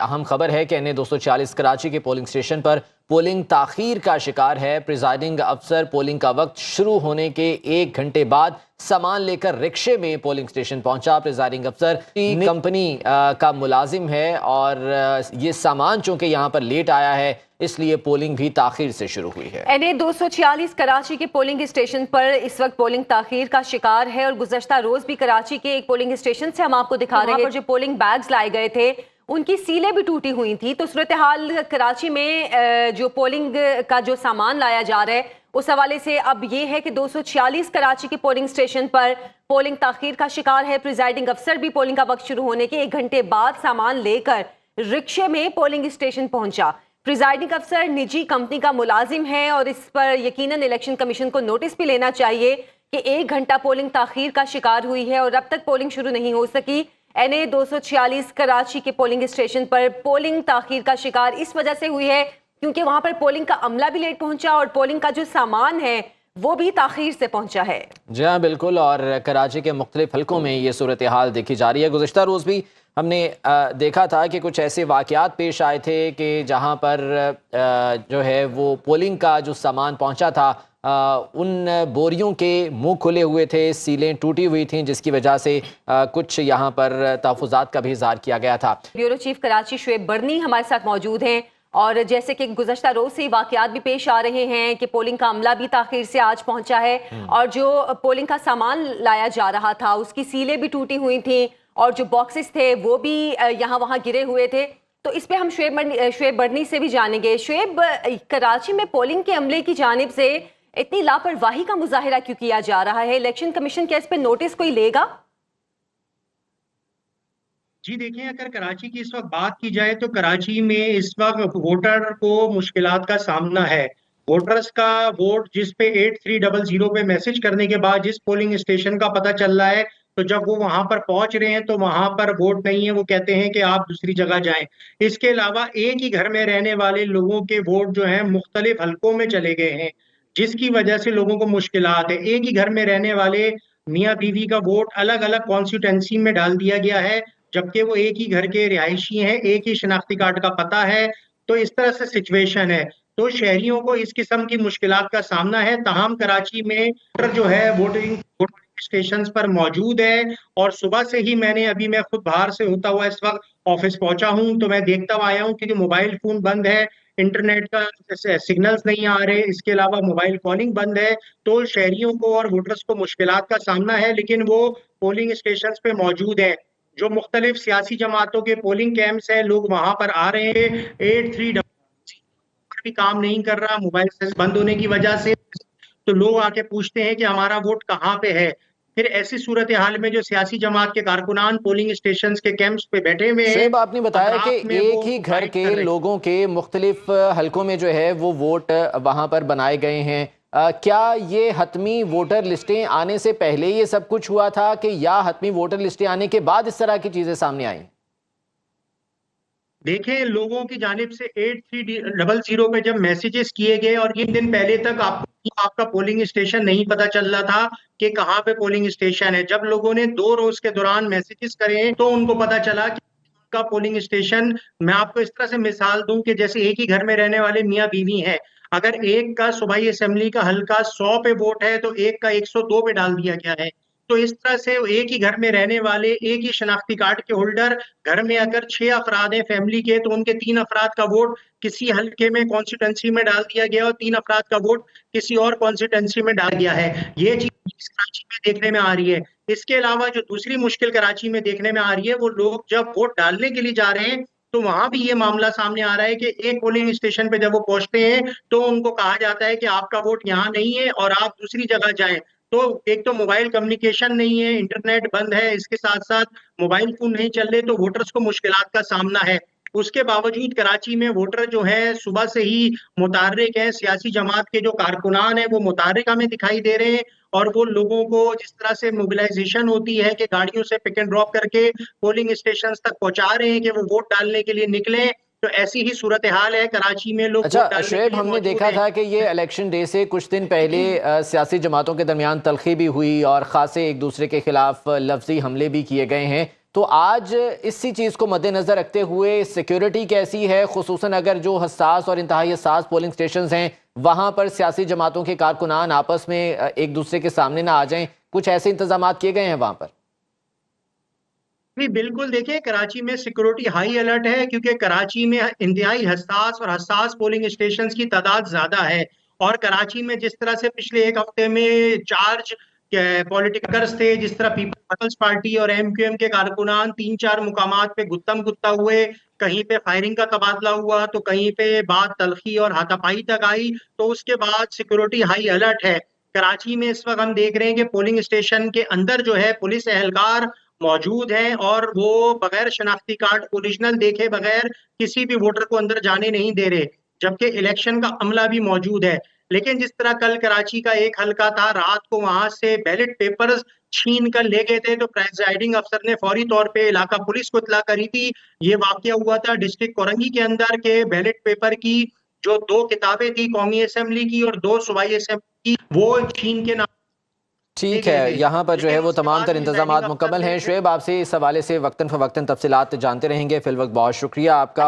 अहम खबर है कि एनए 240 कराची के पोलिंग स्टेशन पर पोलिंग ताखीर का शिकार है। प्रिजाइडिंग अफसर पोलिंग का वक्त शुरू होने के 1 घंटे बाद सामान लेकर रिक्शे में पोलिंग स्टेशन पहुंचा। प्रिजाइडिंग अफसर कंपनी का मुलाजिम है और ये सामान चूंकि यहाँ पर लेट आया है इसलिए पोलिंग भी ताखीर से शुरू हुई है। एनए 240 कराची के पोलिंग स्टेशन पर इस वक्त पोलिंग ताखीर का शिकार है और गुज़श्ता रोज भी कराची के एक पोलिंग स्टेशन से हम आपको दिखा रहे हैं जो पोलिंग बैग्स लाए गए थे उनकी सीलें भी टूटी हुई थी। तो सूरत हाल कराची में जो पोलिंग का जो सामान लाया जा रहा है उस हवाले से अब ये है कि 246 कराची के पोलिंग स्टेशन पर पोलिंग ताखीर का शिकार है। प्रिजाइडिंग अफसर भी पोलिंग का वक्त शुरू होने के 1 घंटे बाद सामान लेकर रिक्शे में पोलिंग स्टेशन पहुंचा। प्रिजाइडिंग अफसर निजी कंपनी का मुलाजिम है और इस पर यकीनन इलेक्शन कमीशन को नोटिस भी लेना चाहिए कि 1 घंटा पोलिंग ताखीर का शिकार हुई है और अब तक पोलिंग शुरू नहीं हो सकी। एनए 246 कराची के पोलिंग स्टेशन पर पोलिंग ताखीर का शिकार इस वजह से हुई है क्योंकि वहां पर पोलिंग का अमला भी लेट पहुंचा और पोलिंग का जो सामान है वो भी ताखीर से पहुंचा है। जी हाँ बिल्कुल, और कराची के मुख्तलिफ हलकों में ये सूरत हाल देखी जा रही है। गुज़िश्ता रोज़ भी हमने देखा था कि कुछ ऐसे वाक़यात पेश आए थे कि जहाँ पर जो है वो पोलिंग का जो सामान पहुँचा था उन बोरियों के मुंह खुले हुए थे, सीलें टूटी हुई थीं, जिसकी वजह से कुछ यहाँ पर तहफ़्फ़ुज़ात का भी इज़हार किया गया था। ब्यूरो चीफ कराची शुएब बर्नी हमारे साथ मौजूद हैं और जैसे कि गुज़श्ता रोज से वाक़यात भी पेश आ रहे हैं कि पोलिंग का अमला भी ताखीर से आज पहुंचा है और जो पोलिंग का सामान लाया जा रहा था उसकी सीलें भी टूटी हुई थी और जो बॉक्सेस थे वो भी यहाँ वहाँ गिरे हुए थे। तो इस पे हम शुएब बर्नी से भी जानेंगे। शुएब, कराची में पोलिंग के अमले की जानिब से इतनी लापरवाही का मुजाहिरा क्यों किया जा रहा है? इलेक्शन कमीशन क्या इस पे नोटिस कोई लेगा? जी देखिए, अगर कराची की इस वक्त बात की जाए तो कराची में इस वक्त वोटर को मुश्किलात का सामना है। वोटर्स का वोट जिस पे 8300 पे मैसेज करने के बाद जिस पोलिंग स्टेशन का पता चल रहा है तो जब वो वहां पर पहुंच रहे हैं तो वहां पर वोट नहीं है, वो कहते हैं कि आप दूसरी जगह जाएं। इसके अलावा एक ही घर में रहने वाले लोगों के वोट जो है मुख्तलिफ हलकों में चले गए हैं, जिसकी वजह से लोगों को मुश्किलात है। एक ही घर में रहने वाले मियाँ बीवी का वोट अलग अलग कॉन्स्टिट्यूंसी में डाल दिया गया है, जबकि वो एक ही घर के रिहायशी हैं, एक ही शनाख्ती कार्ड का पता है। तो इस तरह से सिचुएशन है, तो शहरियों को इस किस्म की मुश्किलात का सामना है। तमाम कराची में जो है वोटिंग स्टेशन पर मौजूद है और सुबह से ही मैं खुद बाहर से होता हुआ इस वक्त ऑफिस पहुंचा हूं तो मैं देखता हुआ आया हूं कि मोबाइल फोन बंद है, इंटरनेट का सिग्नल्स नहीं आ रहे, इसके अलावा मोबाइल कॉलिंग बंद है। तो शहरियों को और वोटर्स को मुश्किलात का सामना है, लेकिन वो पोलिंग स्टेशन पे मौजूद है। जो मुख्तलिफ सियासी जमातों के पोलिंग कैंप्स है, लोग वहां पर आ रहे हैं। 83 भी काम नहीं कर रहा मोबाइल से बंद होने की वजह से, तो लोग आके पूछते हैं कि हमारा वोट कहाँ पे है। फिर ऐसी सूरत हाल में जो सियासी जमात के कारकुनान पोलिंग स्टेशन के कैंप्स पे बैठे हुए हैं। शुएब, आपने बताया कि एक ही घर के लोगों के मुख्तलिफ हलकों में जो है वो वोट वहां पर बनाए गए हैं। क्या ये हतमी वोटर लिस्टें आने से पहले ये सब कुछ हुआ था कि या हतमी वोटर लिस्टें आने के बाद इस तरह की चीजें सामने आई? देखें, लोगों की जानिब से 8300 पे जब मैसेजेस किए गए और 3 दिन पहले तक आपका पोलिंग स्टेशन नहीं पता चल रहा था कि कहाँ पे पोलिंग स्टेशन है। जब लोगों ने 2 रोज के दौरान मैसेजेस करे तो उनको पता चला कि का पोलिंग स्टेशन, मैं आपको इस तरह से मिसाल दूं कि जैसे एक ही घर में रहने वाले मियाँ बीवी हैं, अगर एक का सूबाई असेंबली का हल्का 100 पे वोट है तो एक का 102 पे डाल दिया गया है। तो इस तरह से एक ही घर में रहने वाले एक ही शनाख्ती कार्ड के होल्डर, घर में अगर 6 अफराद हैं फैमिली के तो उनके 3 अफराद का वोट किसी हल्के में कॉन्स्टिट्यूंसी में डाल दिया गया और 3 अफराद का वोट किसी और कॉन्स्टिट्यूंसी में डाल दिया है। ये चीज कराची में देखने में आ रही है। इसके अलावा जो दूसरी मुश्किल कराची में देखने में आ रही है, वो लोग जब वोट डालने के लिए जा रहे हैं तो वहां भी ये मामला सामने आ रहा है कि एक पोलिंग स्टेशन पे जब वो पहुंचते हैं तो उनको कहा जाता है कि आपका वोट यहाँ नहीं है और आप दूसरी जगह जाएं। तो एक तो मोबाइल कम्युनिकेशन नहीं है, इंटरनेट बंद है, इसके साथ साथ मोबाइल फोन नहीं चल रहे, तो वोटर्स को मुश्किलात का सामना है। उसके बावजूद कराची में वोटर जो है सुबह से ही मुतार्रिक हैं। सियासी जमात के जो कारकुनान है वो मुतार्रिक हमें दिखाई दे रहे हैं और वो लोगों को जिस तरह से मोबिलाइजेशन होती है कि गाड़ियों से पिक एंड ड्रॉप करके पोलिंग स्टेशन तक पहुंचा रहे हैं कि वो वोट डालने के लिए निकले। तो ऐसी ही सूरत हाल है कराची में। लोग अच्छा शुएब, हमने देखा था कि ये इलेक्शन डे से कुछ दिन पहले सियासी जमातों के दरमियान तलखी भी हुई और खासे एक दूसरे के खिलाफ लफ्जी हमले भी किए गए हैं। तो आज इसी चीज़ को मद्देनज़र रखते हुए सिक्योरिटी कैसी है, खुसूसन अगर जो हसास और इंतहाई हसास पोलिंग स्टेशन हैं वहाँ पर सियासी जमातों के कारकुनान आपस में एक दूसरे के सामने ना आ जाएं, कुछ ऐसे इंतजाम किए गए हैं वहाँ पर? जी बिल्कुल, देखिए कराची में सिक्योरिटी हाई अलर्ट है क्योंकि कराची में इंतहाई हसास पोलिंग स्टेशंस की तादाद ज्यादा है। और कराची में जिस तरह से पिछले एक हफ्ते में चार्ज पॉलिटिकर्स थे, जिस तरह पीपल्स पार्टी और एमक्यूएम के कारकुनान 3-4 मुकामात पे गुत्तम गुत्ता हुए, कहीं पे फायरिंग का तबादला हुआ तो कहीं पे बात तलखी और हाथापाई तक आई, तो उसके बाद सिक्योरिटी हाई अलर्ट है। कराची में इस वक्त हम देख रहे हैं कि पोलिंग स्टेशन के अंदर जो है पुलिस एहलकार मौजूद हैं और वो बगैर शनाख्ती कार्ड ओरिजिनल देखे बगैर किसी भी वोटर को अंदर जाने नहीं दे रहे, जबकि इलेक्शन का अमला भी मौजूद है। लेकिन जिस तरह कल कराची का एक हलका था, रात को वहां से बैलेट पेपर्स छीन कर ले गए थे, तो प्रेजाइडिंग अफसर ने फौरी तौर पे इलाका पुलिस को इत्तला करी थी। ये वाकया हुआ था डिस्ट्रिक्ट कोरंगी के अंदर के बैलेट पेपर की जो 2 किताबें थी, कौमी असेंबली की और 2 सूबाई असेंबली की, वो छीन के ठीक है, यहाँ पर जो है वो तमाम तर इंतजाम मुकम्मल हैं। शुएब, आपसे इस हवाले से वक्तन फ़वक्तन तफसीलात जानते रहेंगे। फिल वक्त बहुत शुक्रिया आपका।